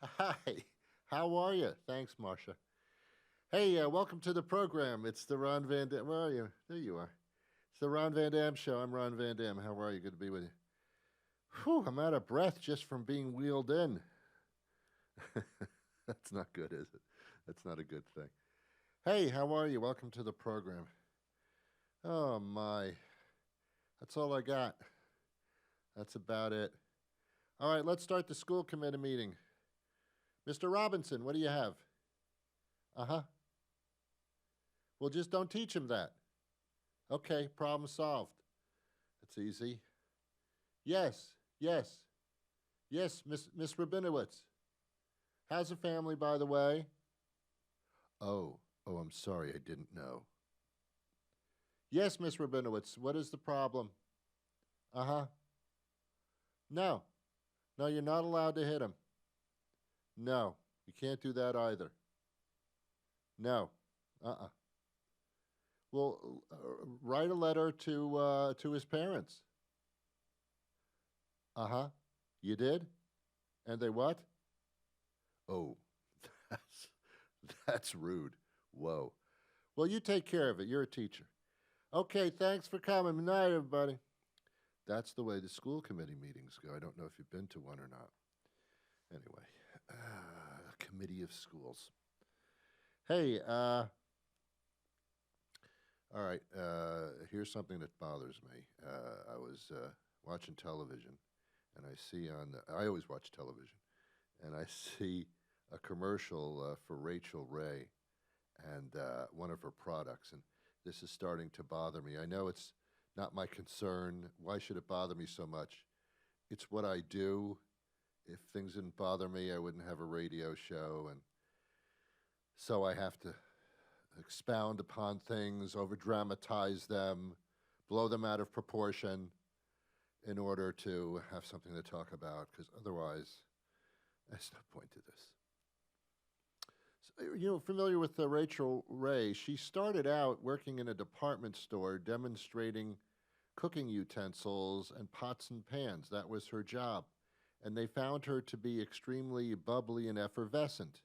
Hi, how are you? Thanks, Marcia. Hey, welcome to the program. It's the Ron Van Dam. Where are you? There you are. It's the Ron Van Dam Show. I'm Ron Van Dam. How are you? Good to be with you. Whew, I'm out of breath just from being wheeled in. That's not good, is it? That's not a good thing. Hey, how are you? Welcome to the program. Oh, my. That's all I got. That's about it. All right, let's start the school committee meeting. Mr. Robinson, what do you have? Uh huh. Well, just don't teach him that. Okay, problem solved. That's easy. Yes, yes, yes, Miss Rabinowitz. How's the family, by the way? Oh, I'm sorry, I didn't know. Yes, Miss Rabinowitz, what is the problem? Uh huh. No, no, you're not allowed to hit him. No, you can't do that either. No, uh-uh. Well, write a letter to his parents. Uh huh. You did, and they what? Oh, that's that's rude. Whoa. Well, you take care of it. You're a teacher. Okay, thanks for coming. Good night, everybody. That's the way the school committee meetings go. I don't know if you've been to one or not. Anyway, committee of schools. Hey, all right. Here's something that bothers me. I was watching television, and I see I always watch television, and I see a commercial for Rachel Ray and one of her products, and this is starting to bother me. I know it's not my concern. Why should it bother me so much? It's what I do. If things didn't bother me, I wouldn't have a radio show, and so I have to expound upon things, over dramatize them, blow them out of proportion in order to have something to talk about, because otherwise, there's no point to this. So, familiar with Rachel Ray? She started out working in a department store demonstrating cooking utensils and pots and pans. That was her job. And they found her to be extremely bubbly and effervescent,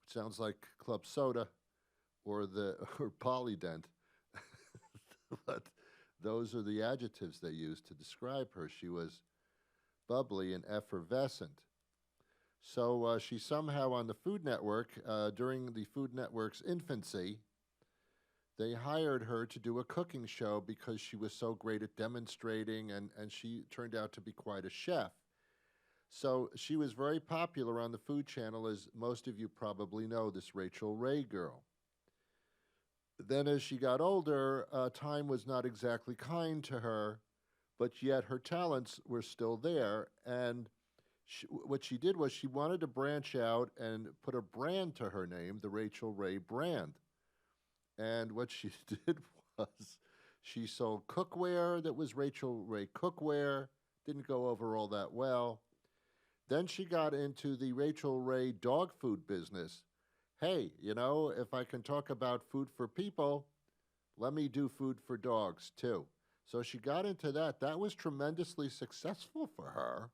which sounds like club soda or the or Polydent. But those are the adjectives they used to describe her. She was bubbly and effervescent. So she somehow on the Food Network, during the Food Network's infancy, they hired her to do a cooking show because she was so great at demonstrating, and she turned out to be quite a chef. So she was very popular on the Food Channel, as most of you probably know, this Rachel Ray girl. Then, as she got older, time was not exactly kind to her, but yet her talents were still there. And what she did was she wanted to branch out and put a brand to her name, the Rachel Ray brand. And what she did was she sold cookware that was Rachel Ray cookware. Didn't go over all that well. Then she got into the Rachel Ray dog food business. Hey, if I can talk about food for people, let me do food for dogs too. So she got into that. That was tremendously successful for her.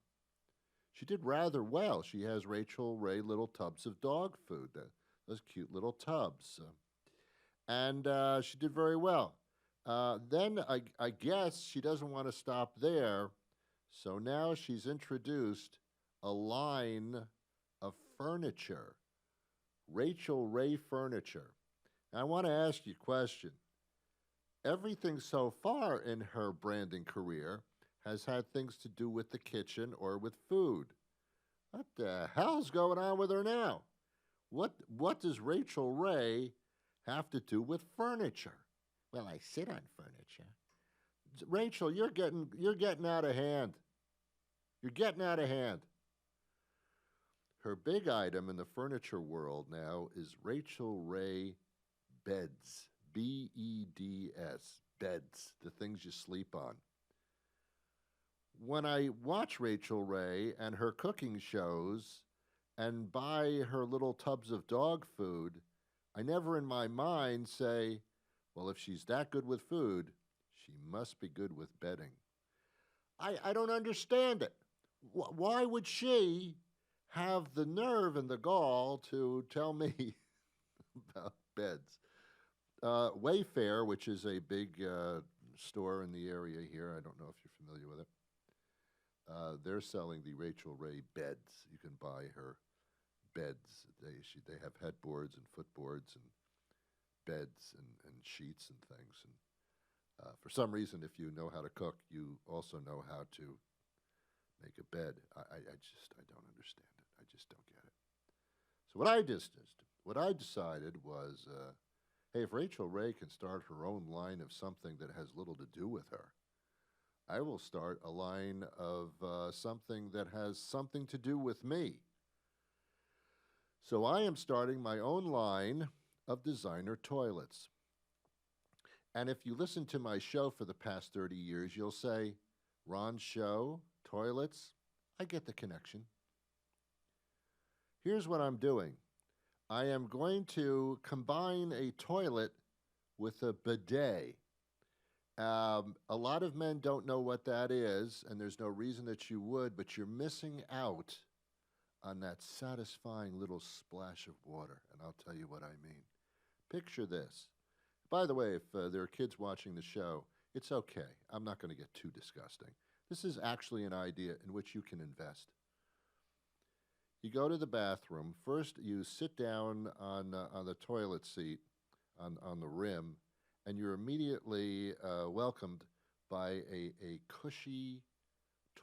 She did rather well. She has Rachel Ray little tubs of dog food, those cute little tubs. And she did very well. Then I guess she doesn't want to stop there. So now she's introduced a line of furniture, Rachel Ray Furniture. Now, I want to ask you a question. Everything so far in her branding career has had things to do with the kitchen or with food. What the hell's going on with her now? What does Rachel Ray have to do with furniture? Well, I sit on furniture. Rachel, you're getting out of hand. You're getting out of hand. Her big item in the furniture world now is Rachel Ray beds. Beds. Beds, the things you sleep on. When I watch Rachel Ray and her cooking shows and buy her little tubs of dog food, I never in my mind say, well, if she's that good with food, she must be good with bedding. I don't understand it. Why would she have the nerve and the gall to tell me about beds. Wayfair, which is a big store in the area here, I don't know if you're familiar with it. They're selling the Rachel Ray beds. You can buy her beds. They have headboards and footboards and beds and sheets and things. And for some reason, if you know how to cook, you also know how to make a bed. I don't understand it. I just don't get it. So what I decided was, hey, if Rachel Ray can start her own line of something that has little to do with her, I will start a line of something that has something to do with me. So I am starting my own line of designer toilets. And if you listen to my show for the past 30 years, you'll say, Ron's show, toilets, I get the connection. Here's what I'm doing. I am going to combine a toilet with a bidet. A lot of men don't know what that is, and there's no reason that you would, but you're missing out on that satisfying little splash of water, and I'll tell you what I mean. Picture this. By the way, if there are kids watching the show, it's okay. I'm not going to get too disgusting. This is actually an idea in which you can invest. You go to the bathroom. First, you sit down on the toilet seat, on the rim, and you're immediately welcomed by a cushy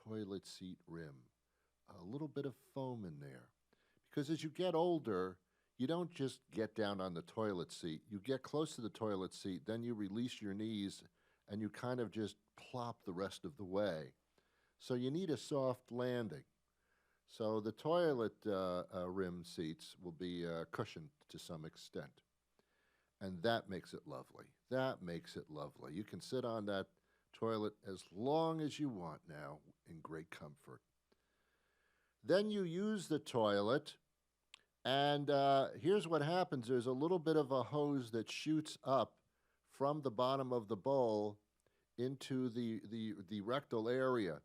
toilet seat rim. A little bit of foam in there. Because as you get older, you don't just get down on the toilet seat. You get close to the toilet seat, then you release your knees, and you kind of just plop the rest of the way. So you need a soft landing. So the toilet rim seats will be cushioned to some extent. And that makes it lovely. That makes it lovely. You can sit on that toilet as long as you want now in great comfort. Then you use the toilet, and here's what happens. There's a little bit of a hose that shoots up from the bottom of the bowl into the rectal area.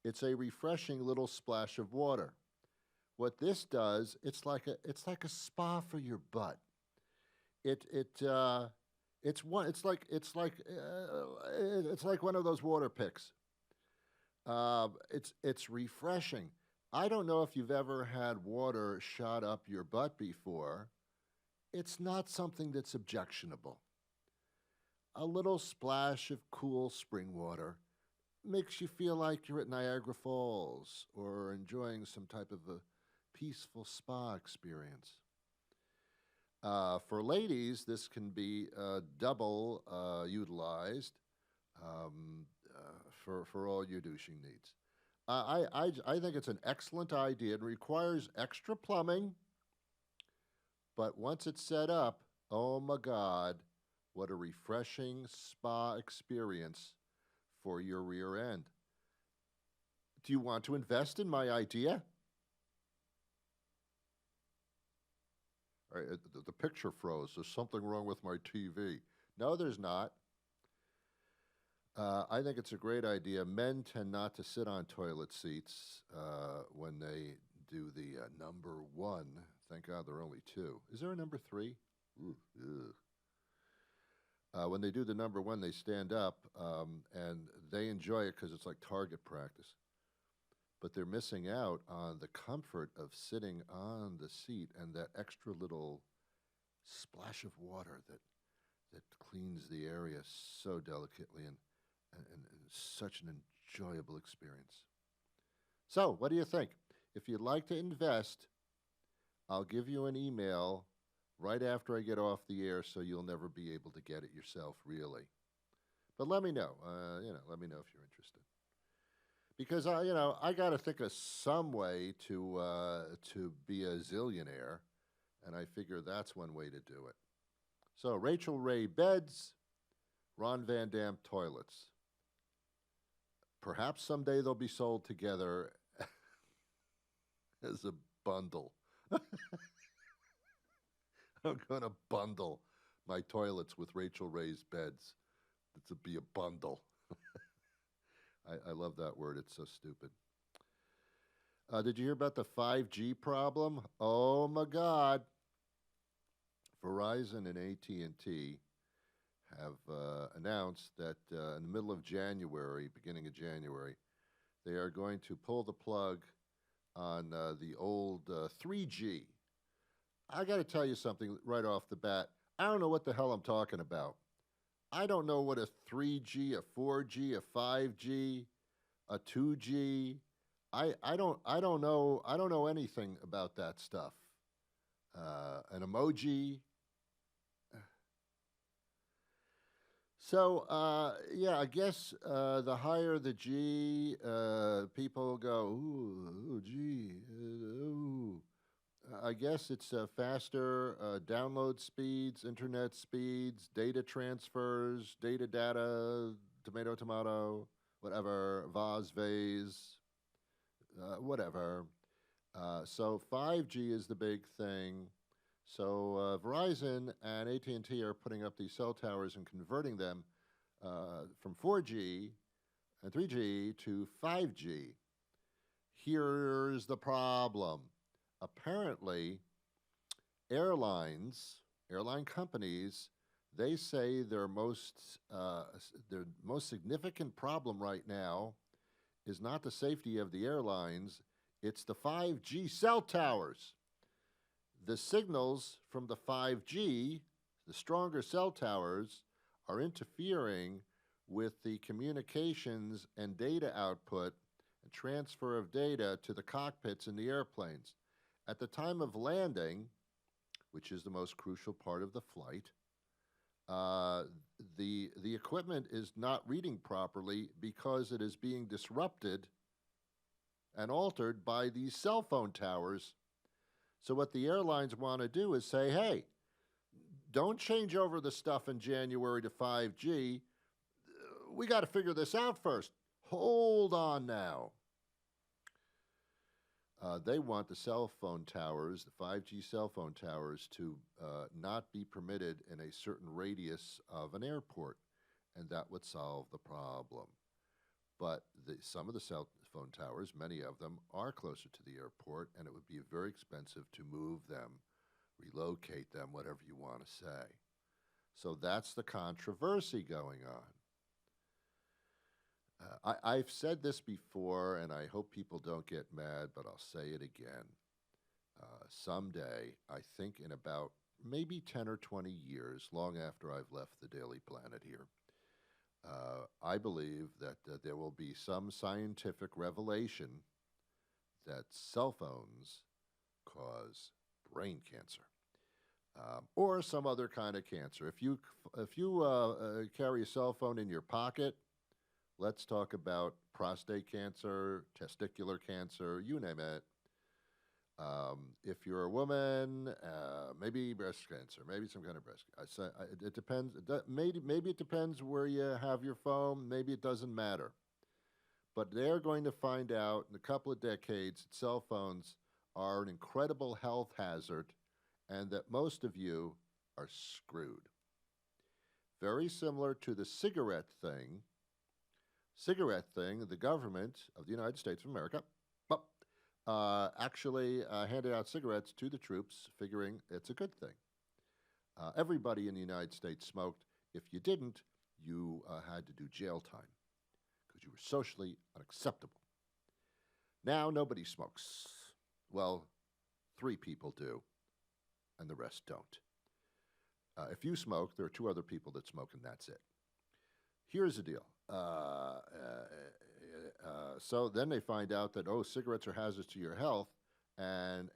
It's a refreshing little splash of water. What this does, it's like a spa for your butt. It's like one of those water picks. It's refreshing. I don't know if you've ever had water shot up your butt before. It's not something that's objectionable. A little splash of cool spring water makes you feel like you're at Niagara Falls or enjoying some type of a peaceful spa experience. For ladies, this can be double utilized for all your douching needs. I think it's an excellent idea. It requires extra plumbing, but once it's set up, oh my God, what a refreshing spa experience for your rear end. Do you want to invest in my idea? All right, the picture froze. There's something wrong with my TV. No, there's not. I think it's a great idea. Men tend not to sit on toilet seats when they do the number one. Thank God there are only two. Is there a number three? Ooh, when they do the number one, they stand up and they enjoy it because it's like target practice. But they're missing out on the comfort of sitting on the seat and that extra little splash of water that cleans the area so delicately and such an enjoyable experience. So, what do you think? If you'd like to invest, I'll give you an email right after I get off the air so you'll never be able to get it yourself, really. But let me know. Let me know if you're interested. Because I got to think of some way to be a zillionaire, and I figure that's one way to do it. So Rachel Ray beds, Ron Van Dam toilets. Perhaps someday they'll be sold together as a bundle. I'm going to bundle my toilets with Rachel Ray's beds. It'll be a bundle. I love that word. It's so stupid. Did you hear about the 5G problem? Oh my God. Verizon and AT&T have announced that in the middle of January, beginning of January, they are going to pull the plug on the old 3G. I got to tell you something right off the bat. I don't know what the hell I'm talking about. I don't know what a 3G, a 4G, a 5G, a 2G. I don't know anything about that stuff. An emoji. So yeah, I guess the higher the G, people go ooh, G, ooh. I guess it's faster download speeds, internet speeds, data transfers, data, tomato, whatever, vase, vase, whatever. So 5G is the big thing. So Verizon and AT&T are putting up these cell towers and converting them from 4G and 3G to 5G. Here's the problem. Apparently, airline companies, they say their most significant problem right now is not the safety of the airlines, it's the 5G cell towers. The signals from the 5G, the stronger cell towers, are interfering with the communications and data output and transfer of data to the cockpits in the airplanes. At the time of landing, which is the most crucial part of the flight, the equipment is not reading properly because it is being disrupted and altered by these cell phone towers. So what the airlines want to do is say, hey, don't change over the stuff in January to 5G. We got to figure this out first. Hold on now. They want the cell phone towers, the 5G cell phone towers, to not be permitted in a certain radius of an airport, and that would solve the problem. But some of the cell phone towers, many of them, are closer to the airport, and it would be very expensive to move them, relocate them, whatever you want to say. So that's the controversy going on. I've said this before, and I hope people don't get mad, but I'll say it again. Someday, I think in about maybe 10 or 20 years, long after I've left the Daily Planet here, I believe that there will be some scientific revelation that cell phones cause brain cancer. Or some other kind of cancer. If you carry a cell phone in your pocket, let's talk about prostate cancer, testicular cancer, you name it. If you're a woman, maybe breast cancer, maybe some kind of breast cancer. It depends. Maybe it depends where you have your phone. Maybe it doesn't matter. But they're going to find out in a couple of decades that cell phones are an incredible health hazard and that most of you are screwed. Very similar to the cigarette thing. The government of the United States of America actually handed out cigarettes to the troops, figuring it's a good thing. Everybody in the United States smoked. If you didn't, you had to do jail time because you were socially unacceptable. Now nobody smokes. Well, 3 people do, and the rest don't. If you smoke, there are 2 other people that smoke, and that's it. Here's the deal. So then they find out that, cigarettes are hazardous to your health, and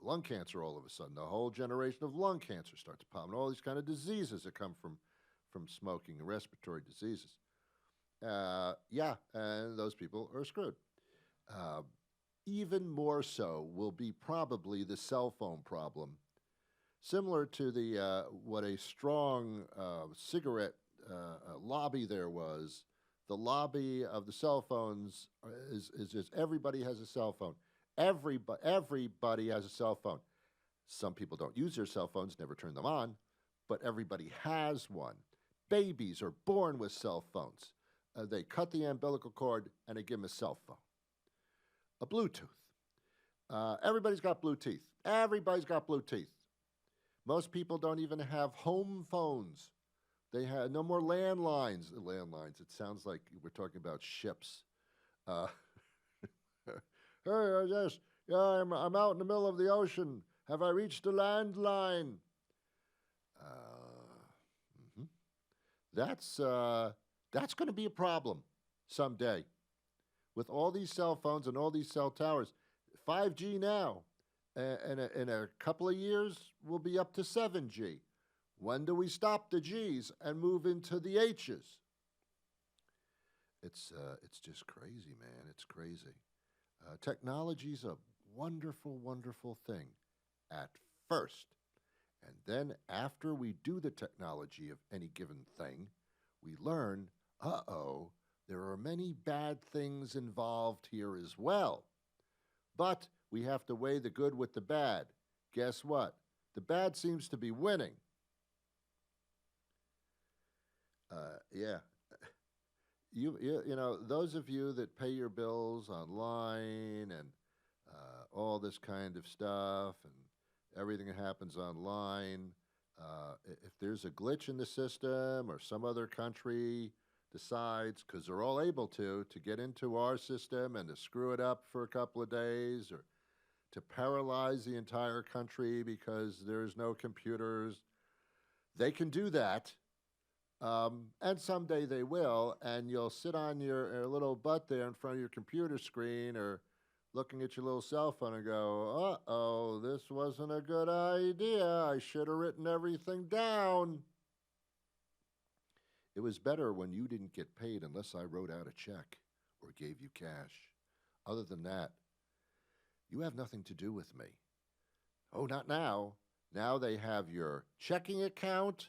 lung cancer all of a sudden. The whole generation of lung cancer starts popping, all these kind of diseases that come from smoking, respiratory diseases. And those people are screwed. Even more so will be probably the cell phone problem, similar to the what a strong cigarette lobby there was. The lobby of the cell phones is just everybody has a cell phone. Everybody has a cell phone. Some people don't use their cell phones, never turn them on, but everybody has one. Babies are born with cell phones. They cut the umbilical cord and they give them a cell phone. A Bluetooth. Everybody's got blue teeth. Everybody's got blue teeth. Most people don't even have home phones. They have no more landlines. Landlines. It sounds like we're talking about ships. Uh, hey, yeah, I'm out in the middle of the ocean. Have I reached the landline? Mhm. That's going to be a problem someday with all these cell phones and all these cell towers. 5G now, in a couple of years, we'll be up to 7G. When do we stop the G's and move into the H's? It's just crazy, man. It's crazy. Technology's a wonderful, wonderful thing at first. And then after we do the technology of any given thing, we learn, uh-oh, there are many bad things involved here as well. But we have to weigh the good with the bad. Guess what? The bad seems to be winning. Yeah. You know, those of you that pay your bills online and all this kind of stuff and everything that happens online, if there's a glitch in the system or some other country decides, because they're all able to get into our system and to screw it up for a couple of days or to paralyze the entire country because there's no computers, they can do that. And someday they will, and you'll sit on your little butt there in front of your computer screen or looking at your little cell phone and go, uh-oh, this wasn't a good idea. I should have written everything down. It was better when you didn't get paid unless I wrote out a check or gave you cash. Other than that, you have nothing to do with me. Oh, not now. Now they have your checking account,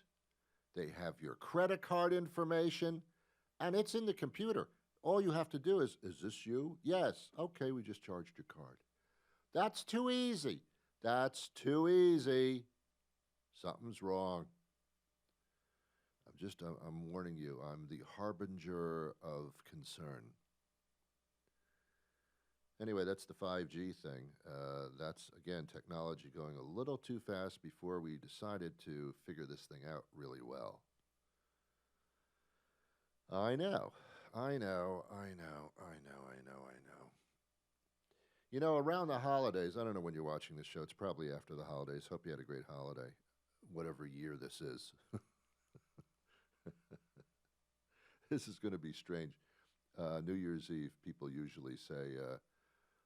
they have your credit card information, and it's in the computer. All you have to do is this you? Yes. Okay, we just charged your card. That's too easy. That's too easy. Something's wrong. I'm warning you. I'm the harbinger of concern. Anyway, that's the 5G thing. That's, again, technology going a little too fast before we decided to figure this thing out really well. I know. I know. I know. I know. I know. I know. You know, around the holidays, I don't know when you're watching this show. It's probably after the holidays. Hope you had a great holiday, whatever year this is. This is going to be strange. New Year's Eve, people usually say,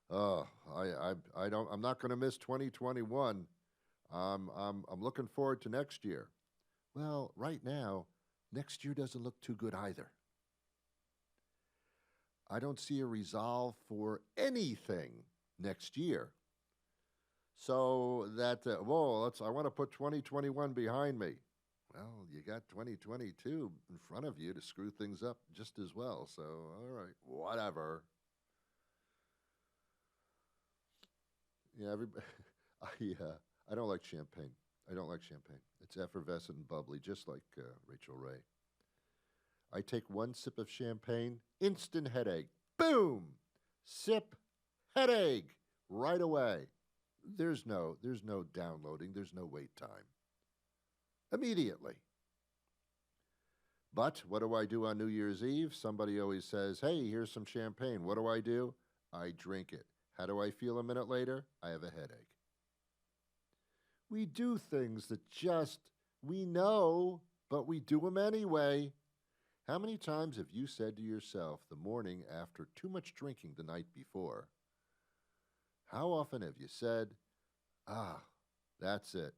"Oh, I'm not going to miss 2021. I'm looking forward to next year." Well, right now, next year doesn't look too good either. I don't see a resolve for anything next year. So that, I want to put 2021 behind me. Well, you got 2022 in front of you to screw things up just as well. So, all right, whatever. Yeah, everybody. I don't like champagne. I don't like champagne. It's effervescent and bubbly, just like Rachel Ray. I take one sip of champagne, instant headache. Boom! Sip, headache, right away. There's no downloading. There's no wait time. Immediately. But what do I do on New Year's Eve? Somebody always says, "Hey, here's some champagne." What do? I drink it. How do I feel a minute later? I have a headache. We do things that just we know, but we do them anyway. How many times have you said to yourself the morning after too much drinking the night before? How often have you said, "Ah, that's it.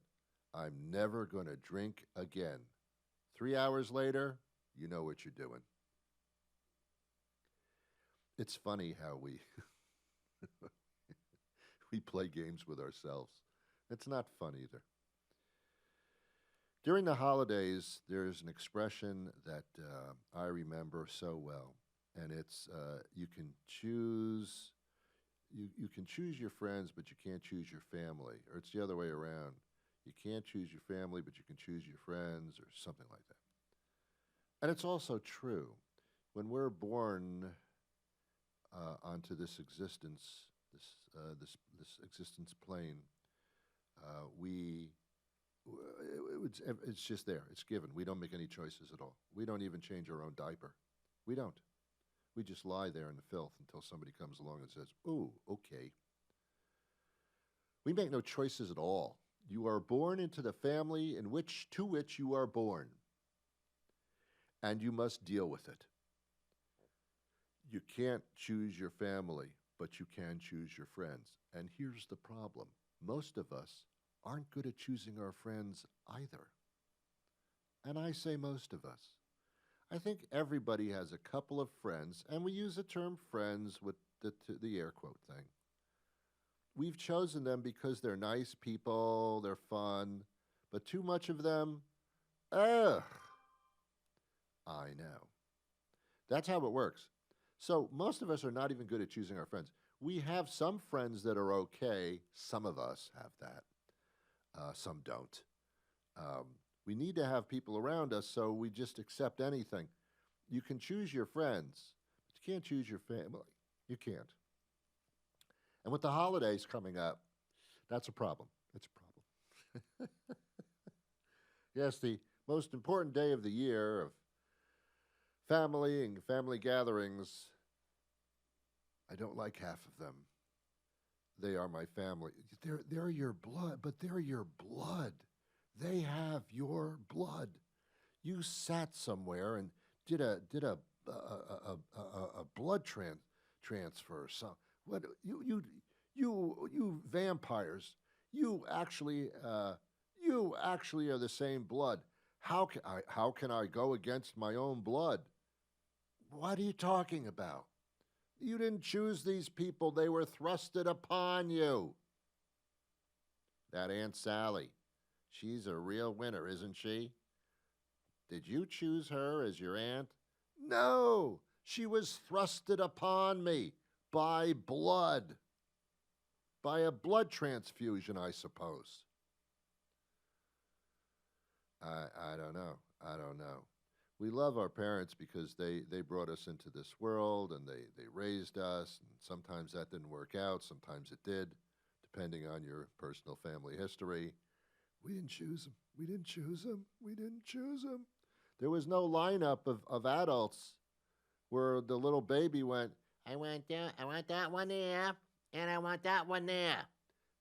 I'm never going to drink again"? 3 hours later, you know what you're doing. It's funny how we we play games with ourselves. It's not fun either. During the holidays, there's an expression that I remember so well, and it's you can choose you can choose your friends, but you can't choose your family, or it's the other way around. You can't choose your family, but you can choose your friends, or something like that. And it's also true. When we're born onto this existence, this this existence plane, it's just there. It's given. We don't make any choices at all. We don't even change our own diaper. We don't. We just lie there in the filth until somebody comes along and says, "Oh, okay." We make no choices at all. You are born into the family to which you are born, and you must deal with it. You can't choose your family, but you can choose your friends. And here's the problem. Most of us aren't good at choosing our friends either. And I say most of us. I think everybody has a couple of friends, and we use the term friends with the air quote thing. We've chosen them because they're nice people, they're fun, but too much of them, ugh, I know. That's how it works. So most of us are not even good at choosing our friends. We have some friends that are okay. Some of us have that. Some don't. We need to have people around us, so we just accept anything. You can choose your friends, but you can't choose your family. You can't. And with the holidays coming up, that's a problem. It's a problem. Yes, the most important day of the year of family and family gatherings, I don't like half of them. They are my family. They're your blood, but they're your blood. They have your blood. You sat somewhere and did a blood transfer. So what you vampires? You actually are the same blood. How can I go against my own blood? What are you talking about? You didn't choose these people. They were thrusted upon you. That Aunt Sally, she's a real winner, isn't she? Did you choose her as your aunt? No, she was thrusted upon me by blood. By a blood transfusion, I suppose. I don't know. I don't know. We love our parents because they brought us into this world and they raised us. And sometimes that didn't work out. Sometimes it did, depending on your personal family history. We didn't choose them. We didn't choose them. We didn't choose them. There was no lineup of adults where the little baby went, I want that one there, and I want that one there.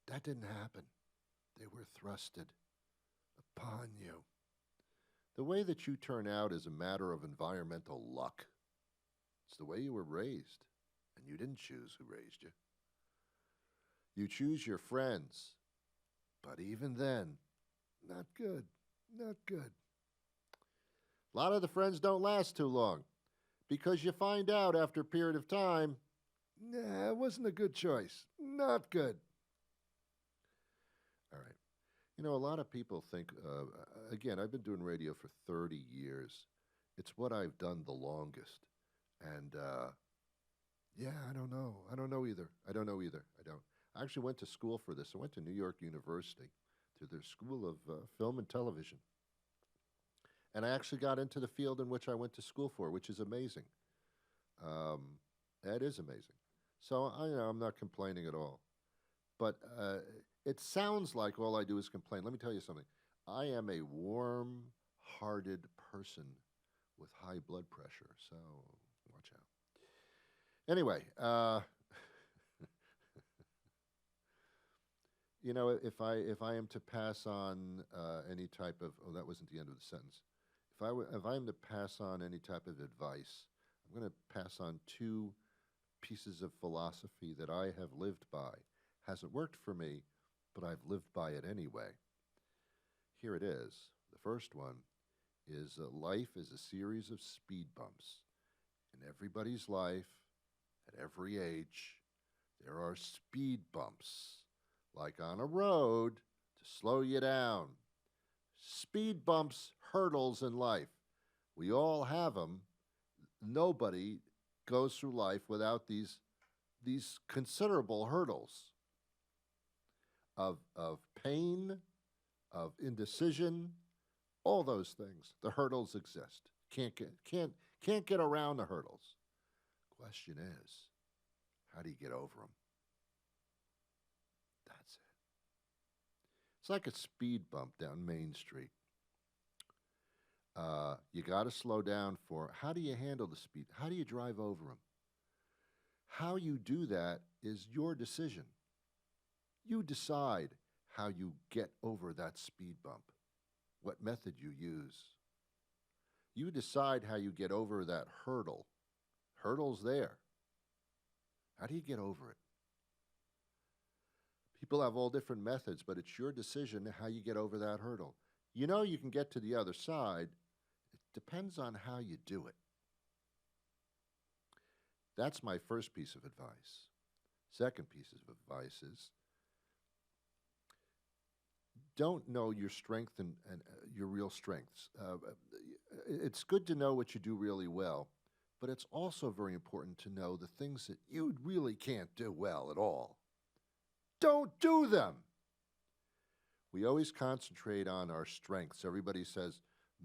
That didn't happen. They were thrusted upon you. The way that you turn out is a matter of environmental luck. It's the way you were raised, and you didn't choose who raised you. You choose your friends, but even then, not good, not good. A lot of the friends don't last too long because you find out after a period of time, nah, it wasn't a good choice. Not good. All right. You know, a lot of people think, again, I've been doing radio for 30 years. It's what I've done the longest. And, yeah, I don't know. I don't know either. I don't. I actually went to school for this. I went to New York University to their School of Film and Television. And I actually got into the field in which I went to school for, which is amazing. That is amazing. So I'm not complaining at all. But it sounds like all I do is complain. Let me tell you something. I am a warm-hearted person with high blood pressure, so watch out. Anyway, you know, if I am to pass on any type of that wasn't the end of the sentence. If I am to pass on any type of advice, I'm going to pass on two pieces of philosophy that I have lived by. Hasn't worked for me, but I've lived by it anyway. Here it is. The first one is life is a series of speed bumps. In everybody's life, at every age, there are speed bumps, like on a road, to slow you down. Speed bumps, hurdles in life. We all have them. Nobody goes through life without these considerable hurdles of pain, of indecision, all those things. The hurdles exist. Can't get around the hurdles. Question is, how do you get over them? It's like a speed bump down Main Street. You got to slow down for how do you handle the speed? How do you drive over them? How you do that is your decision. You decide how you get over that speed bump, what method you use. You decide how you get over that hurdle. Hurdle's there. How do you get over it? People have all different methods, but it's your decision how you get over that hurdle. You know you can get to the other side. It depends on how you do it. That's my first piece of advice. Second piece of advice is don't know your strength and your real strengths. It's good to know what you do really well, but it's also very important to know the things that you really can't do well at all. Don't do them. We always concentrate on our strengths. Everybody says,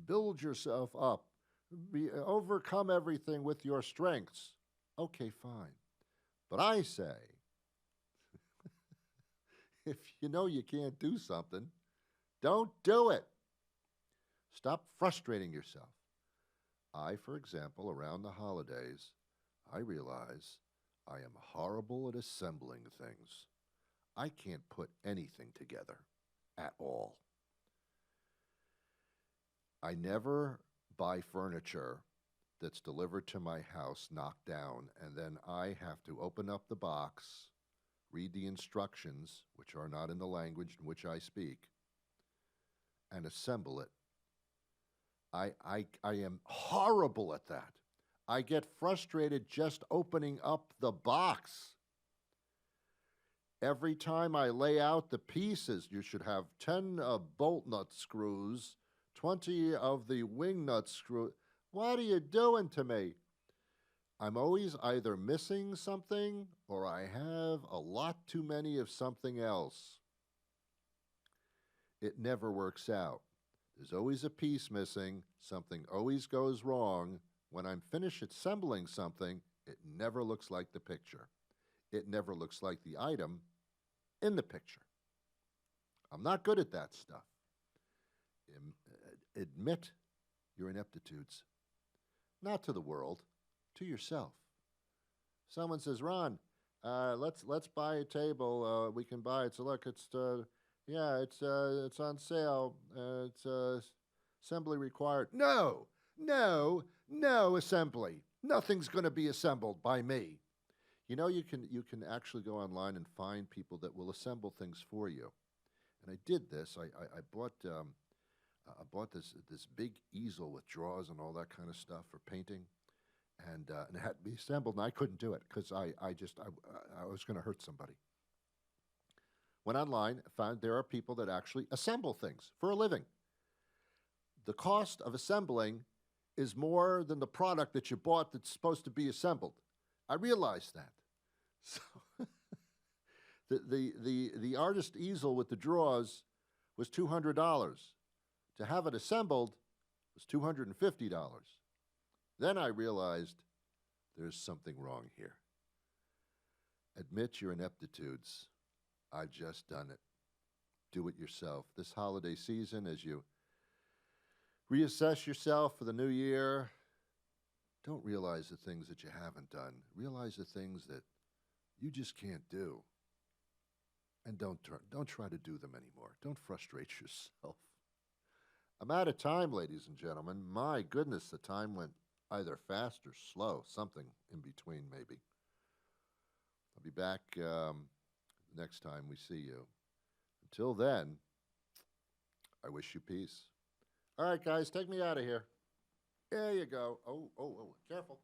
build yourself up, overcome everything with your strengths. Okay, fine. But I say, if you know you can't do something, don't do it. Stop frustrating yourself. I, for example, around the holidays, I realize I am horrible at assembling things. I can't put anything together at all. I never buy furniture that's delivered to my house, knocked down, and then I have to open up the box, read the instructions, which are not in the language in which I speak, and assemble it. I am horrible at that. I get frustrated just opening up the box. Every time I lay out the pieces, you should have 10 bolt nut screws, 20 of the wing nut screws. What are you doing to me? I'm always either missing something or I have a lot too many of something else. It never works out. There's always a piece missing. Something always goes wrong. When I'm finished assembling something, it never looks like the picture. It never looks like the item in the picture. I'm not good at that stuff. Admit your ineptitudes. Not to the world, to yourself. Someone says, Ron, let's buy a table. We can buy it. So look, it's on sale. It's assembly required. No assembly. Nothing's going to be assembled by me. You know, you can actually go online and find people that will assemble things for you. And I did this. I bought this big easel with drawers and all that kind of stuff for painting, and it had to be assembled, and I couldn't do it because I was going to hurt somebody. Went online, found there are people that actually assemble things for a living. The cost of assembling is more than the product that you bought that's supposed to be assembled. I realized that. So the artist easel with the drawers was $200. To have it assembled was $250. Then I realized there's something wrong here. Admit your ineptitudes. I've just done it. Do it yourself. This holiday season, as you reassess yourself for the new year, don't realize the things that you haven't done. Realize the things that you just can't do. And don't try to do them anymore. Don't frustrate yourself. I'm out of time, ladies and gentlemen. My goodness, the time went either fast or slow, something in between maybe. I'll be back next time we see you. Until then, I wish you peace. All right, guys, take me out of here. There you go. Oh, careful.